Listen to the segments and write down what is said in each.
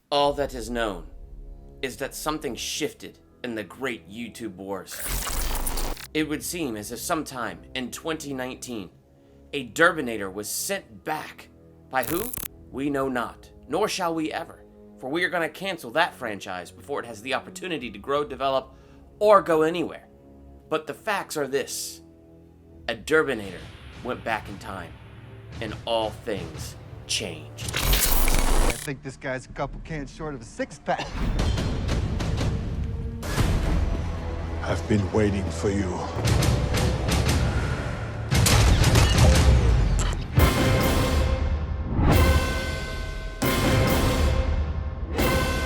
All that is known is that something shifted in the great YouTube wars. It would seem as if sometime in 2019, a Durbinator was sent back. By who? We know not, nor shall we ever, for we are going to cancel that franchise before it has the opportunity to grow, develop, or go anywhere. But the facts are this. A Durbinator went back in time, and all things changed. I think this guy's a couple cans short of a six-pack. I've been waiting for you.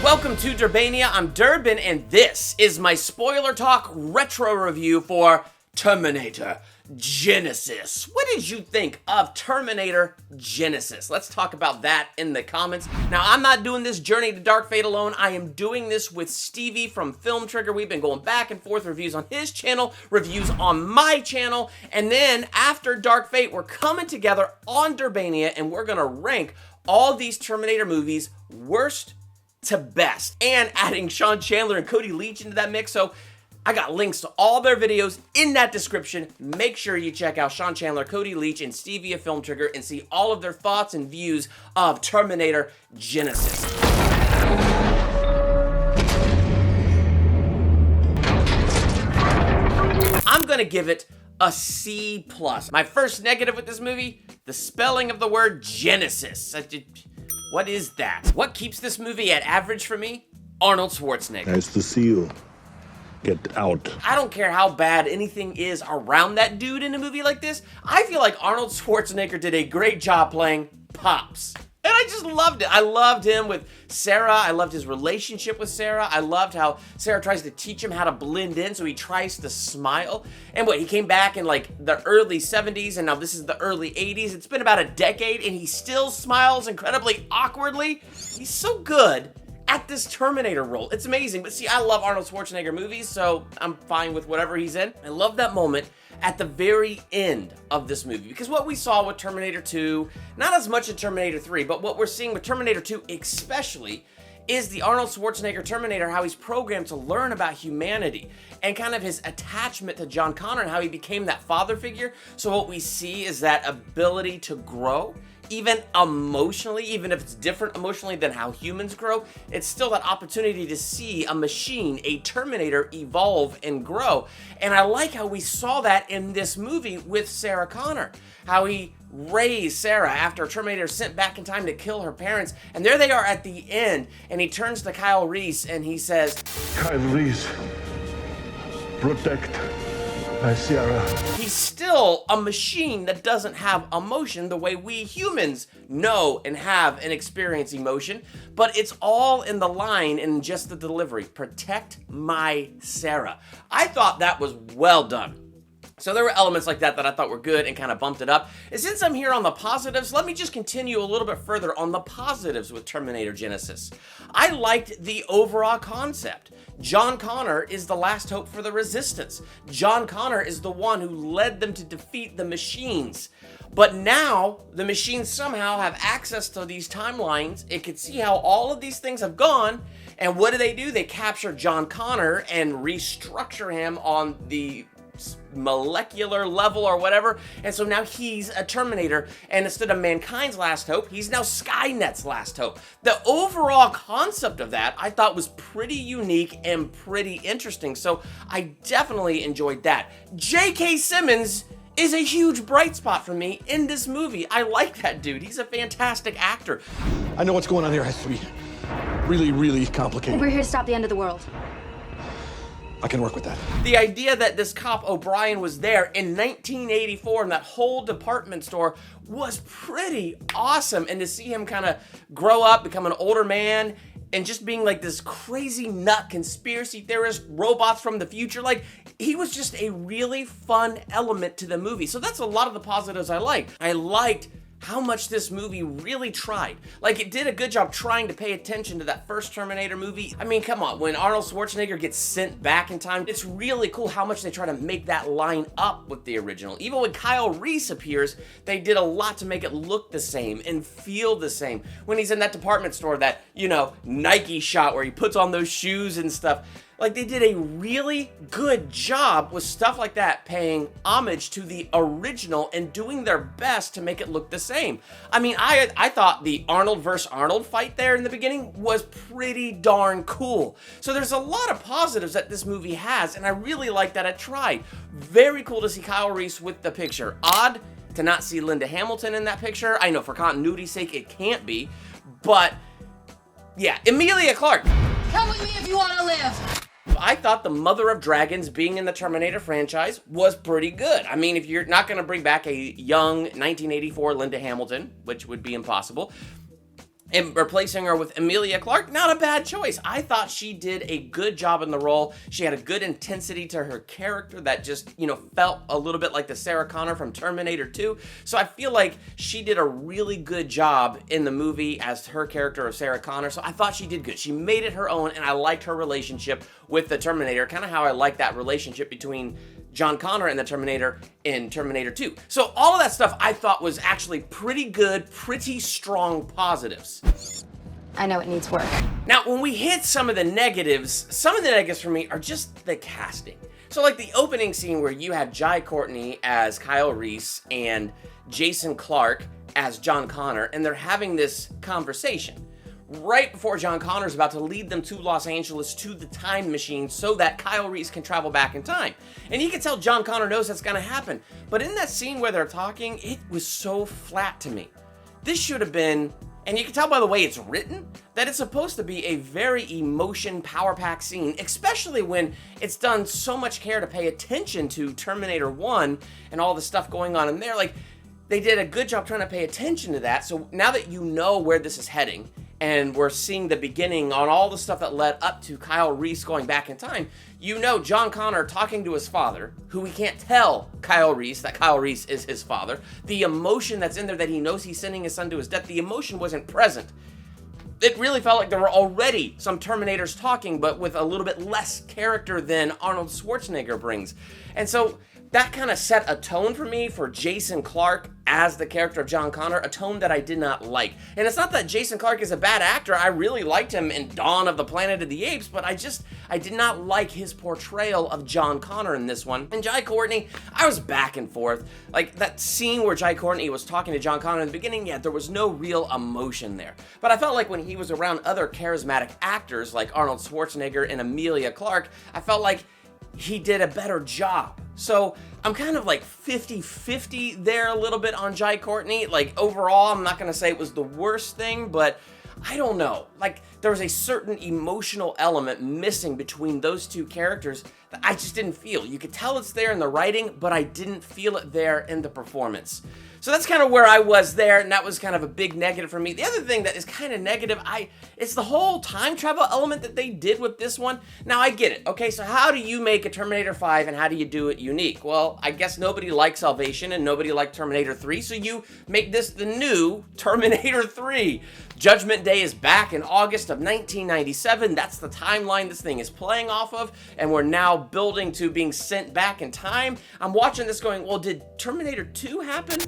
Welcome to Durbania, I'm Durbin, and this is my spoiler talk retro review for Terminator Genisys. What did you think of Terminator Genisys? Let's talk about that in the comments. Now, I'm not doing this Journey to Dark Fate alone. I am doing this with Stevie from Film Trigger. We've been going back and forth, reviews on his channel, reviews on my channel, and then after Dark Fate, we're coming together on Durbania, and we're gonna rank all these Terminator movies worst to best, and adding Sean Chandler and Cody Leach into that mix. So I got links to all their videos in that description. Make sure you check out Sean Chandler, Cody Leach, and Stevie of Film Trigger and see all of their thoughts and views of Terminator Genisys. I'm gonna give it a C+. My first negative with this movie, the spelling of the word Genisys. What is that? What keeps this movie at average for me? Arnold Schwarzenegger. Nice to see you. Get out. I don't care how bad anything is around that dude in a movie like this. I feel like Arnold Schwarzenegger did a great job playing Pops. And I just loved it. I loved him with Sarah. I loved his relationship with Sarah. I loved how Sarah tries to teach him how to blend in, so he tries to smile. And he came back in like the early 70s, and now this is the early 80s. It's been about a decade, and he still smiles incredibly awkwardly. He's so good at this Terminator role. It's amazing. But see, I love Arnold Schwarzenegger movies, so I'm fine with whatever he's in. I love that moment at the very end of this movie, because what we saw with Terminator 2, not as much in Terminator 3, but what we're seeing with Terminator 2 especially, is the Arnold Schwarzenegger Terminator, how he's programmed to learn about humanity and kind of his attachment to John Connor and how he became that father figure. So what we see is that ability to grow, even emotionally, even if it's different emotionally than how humans grow, it's still that opportunity to see a machine, a Terminator, evolve and grow. And I like how we saw that in this movie with Sarah Connor, how he raised Sarah after Terminator sent back in time to kill her parents. And there they are at the end, and he turns to Kyle Reese and he says, Kyle Reese, protect my Sarah. He's still a machine that doesn't have emotion the way we humans know and have and experience emotion, but it's all in the line and just the delivery. Protect my Sarah. I thought that was well done. So there were elements like that that I thought were good and kind of bumped it up. And since I'm here on the positives, let me just continue a little bit further on the positives with Terminator Genisys. I liked the overall concept. John Connor is the last hope for the Resistance. John Connor is the one who led them to defeat the machines. But now, the machines somehow have access to these timelines. It could see how all of these things have gone. And what do? They capture John Connor and restructure him on the molecular level or whatever, and so now he's a Terminator, and instead of mankind's last hope, he's now Skynet's last hope. The overall concept of that I thought was pretty unique and pretty interesting, so I definitely enjoyed that. J.K. Simmons is a huge bright spot for me in this movie. I like that dude. He's a fantastic actor. I know what's going on here has to be really, really complicated. We're here to stop the end of the world. I can work with that. The idea that this cop O'Brien was there in 1984 in that whole department store was pretty awesome. And to see him kind of grow up, become an older man, and just being like this crazy nut conspiracy theorist, robots from the future, like, he was just a really fun element to the movie. So that's a lot of the positives I liked. I liked how much this movie really tried. Like, it did a good job trying to pay attention to that first Terminator movie. I mean, come on, when Arnold Schwarzenegger gets sent back in time, it's really cool how much they try to make that line up with the original. Even when Kyle Reese appears, they did a lot to make it look the same and feel the same. When he's in that department store, that, you know, Nike shot where he puts on those shoes and stuff. Like, they did a really good job with stuff like that, paying homage to the original and doing their best to make it look the same. I mean, I thought the Arnold versus Arnold fight there in the beginning was pretty darn cool. So there's a lot of positives that this movie has, and I really like that it tried. Very cool to see Kyle Reese with the picture. Odd to not see Linda Hamilton in that picture. I know for continuity's sake it can't be, but yeah, Emilia Clarke. Come with me if you want to live. I thought the Mother of Dragons being in the Terminator franchise was pretty good. I mean, if you're not going to bring back a young 1984 Linda Hamilton, which would be impossible, and replacing her with Emilia Clarke, not a bad choice. I thought she did a good job in the role. She had a good intensity to her character that just, you know, felt a little bit like the Sarah Connor from Terminator 2. So I feel like she did a really good job in the movie as her character of Sarah Connor. So I thought she did good. She made it her own, and I liked her relationship with the Terminator, kind of how I like that relationship between John Connor and the Terminator in Terminator 2. So all of that stuff I thought was actually pretty good, pretty strong positives. I know it needs work. Now, when we hit some of the negatives for me are just the casting. So like the opening scene where you had Jai Courtney as Kyle Reese and Jason Clarke as John Connor, and they're having this conversation right before John Connor's about to lead them to Los Angeles to the time machine so that Kyle Reese can travel back in time. And you can tell John Connor knows that's gonna happen. But in that scene where they're talking, it was so flat to me. This should have been, and you can tell by the way it's written, that it's supposed to be a very emotion power-packed scene, especially when it's done so much care to pay attention to Terminator 1 and all the stuff going on in there. Like, they did a good job trying to pay attention to that. So now that you know where this is heading, and we're seeing the beginning on all the stuff that led up to Kyle Reese going back in time, you know John Connor talking to his father, who he can't tell Kyle Reese that Kyle Reese is his father. The emotion that's in there that he knows he's sending his son to his death, the emotion wasn't present. It really felt like there were already some Terminators talking, but with a little bit less character than Arnold Schwarzenegger brings. And so that kind of set a tone for me for Jason Clarke as the character of John Connor, a tone that I did not like. And it's not that Jason Clarke is a bad actor. I really liked him in Dawn of the Planet of the Apes, but I did not like his portrayal of John Connor in this one. And Jai Courtney, I was back and forth. Like that scene where Jai Courtney was talking to John Connor in the beginning, yeah, there was no real emotion there. But I felt like when he was around other charismatic actors like Arnold Schwarzenegger and Emilia Clarke, I felt like he did a better job. So I'm kind of like 50-50 there a little bit on Jai Courtney. Like overall, I'm not gonna say it was the worst thing, but I don't know. Like there was a certain emotional element missing between those two characters that I just didn't feel. You could tell it's there in the writing, but I didn't feel it there in the performance. So that's kind of where I was there, and that was kind of a big negative for me. The other thing that is kind of negative, it's the whole time travel element that they did with this one. Now, I get it. Okay, so how do you make a Terminator 5, and how do you do it unique? Well, I guess nobody liked Salvation, and nobody liked Terminator 3, so you make this the new Terminator 3. Judgment Day is back in August of 1997. That's the timeline this thing is playing off of, and we're now building to being sent back in time. I'm watching this going, well, did Terminator 2 happen?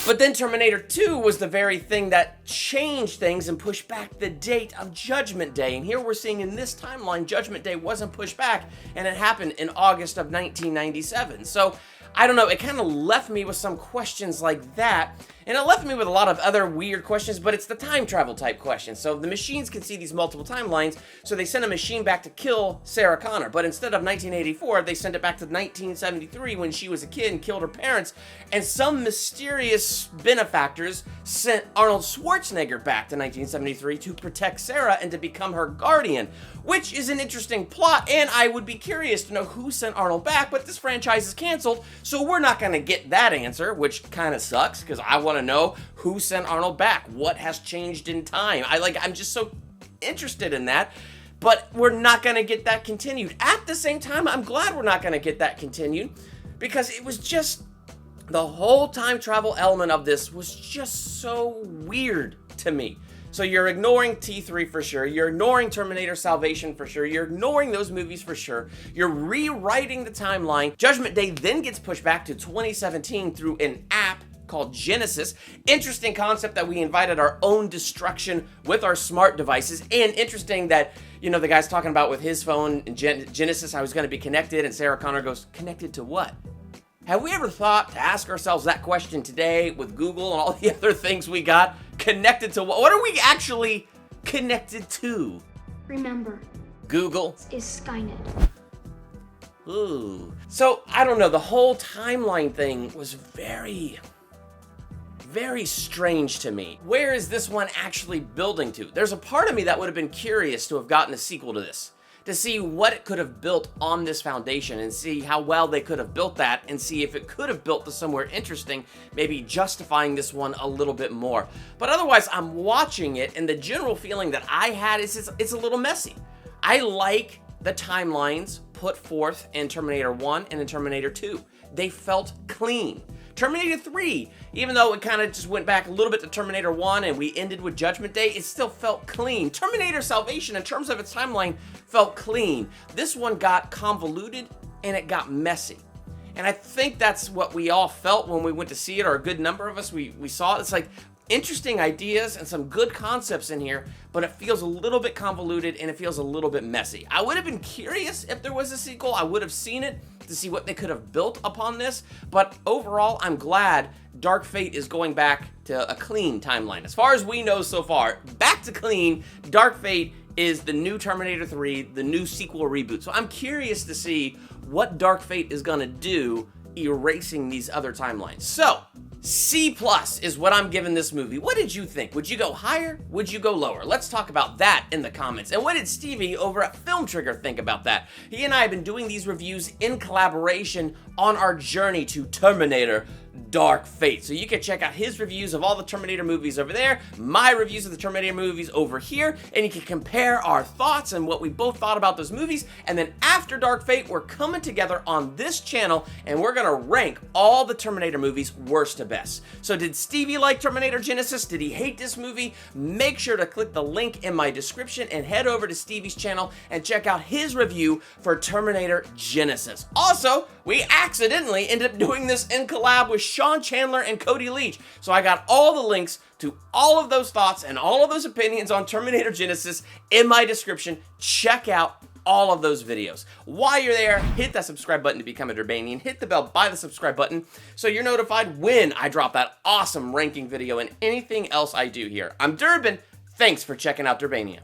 But then Terminator 2 was the very thing that changed things and pushed back the date of Judgment Day. And here we're seeing in this timeline, Judgment Day wasn't pushed back, and it happened in August of 1997. So I don't know, it kind of left me with some questions like that, and it left me with a lot of other weird questions, but it's the time travel type questions. So the machines can see these multiple timelines, so they send a machine back to kill Sarah Connor, but instead of 1984, they send it back to 1973 when she was a kid and killed her parents, and some mysterious benefactors sent Arnold Schwarzenegger back to 1973 to protect Sarah and to become her guardian, which is an interesting plot, and I would be curious to know who sent Arnold back, but this franchise is canceled, so we're not going to get that answer, which kind of sucks, because I want to know who sent Arnold back, what has changed in time. I'm just so interested in that. but we're not going to get that continued. At the same time, I'm glad we're not going to get that continued, because it was just, the whole time travel element of this was just so weird to me. So you're ignoring T3 for sure, you're ignoring Terminator Salvation for sure, you're ignoring those movies for sure, you're rewriting the timeline. Judgment Day then gets pushed back to 2017 through an app called Genisys. Interesting concept that we invited our own destruction with our smart devices, and interesting that, you know, the guy's talking about with his phone and Genisys, how he's going to be connected, and Sarah Connor goes, connected to what? Have we ever thought to ask ourselves that question today with Google and all the other things we got? Connected to what? What are we actually connected to? Remember, Google is Skynet. Ooh. So, I don't know, the whole timeline thing was very strange to me. Where is this one actually building to? There's a part of me that would have been curious to have gotten a sequel to this, to see what it could have built on this foundation and see how well they could have built that, and see if it could have built to somewhere interesting, maybe justifying this one a little bit more. But otherwise, I'm watching it, and the general feeling that I had is it's a little messy. I like the timelines put forth in Terminator 1 and in Terminator 2. They felt clean. Terminator 3, even though it kind of just went back a little bit to Terminator 1 and we ended with Judgment Day, it still felt clean. Terminator Salvation, in terms of its timeline, felt clean. This one got convoluted and it got messy. And I think that's what we all felt when we went to see it, or a good number of us, we saw it. It's like, interesting ideas and some good concepts in here, but it feels a little bit convoluted and it feels a little bit messy. I would have been curious if there was a sequel. I would have seen it to see what they could have built upon this, but overall, I'm glad Dark Fate is going back to a clean timeline. As far as we know so far, back to clean. Dark Fate is the new Terminator 3, the new sequel reboot. So I'm curious to see what Dark Fate is gonna do erasing these other timelines. So, C+ is what I'm giving this movie. What did you think? Would you go higher? Would you go lower? Let's talk about that in the comments. And what did Stevie over at Film Trigger think about that? He and I have been doing these reviews in collaboration on our journey to Terminator Dark Fate. So you can check out his reviews of all the Terminator movies over there, my reviews of the Terminator movies over here, and you can compare our thoughts and what we both thought about those movies. And then after Dark Fate, we're coming together on this channel and we're gonna rank all the Terminator movies worst to best. So did Stevie like Terminator Genisys? Did he hate this movie? Make sure to click the link in my description and head over to Stevie's channel and check out his review for Terminator Genisys. Also, we accidentally ended up doing this in collab with Sean Chandler and Cody Leach. So I got all the links to all of those thoughts and all of those opinions on Terminator Genisys in my description. Check out all of those videos. While you're there, hit that subscribe button to become a Durbanian. Hit the bell by the subscribe button so you're notified when I drop that awesome ranking video and anything else I do here. I'm Durbin. Thanks for checking out Durbania.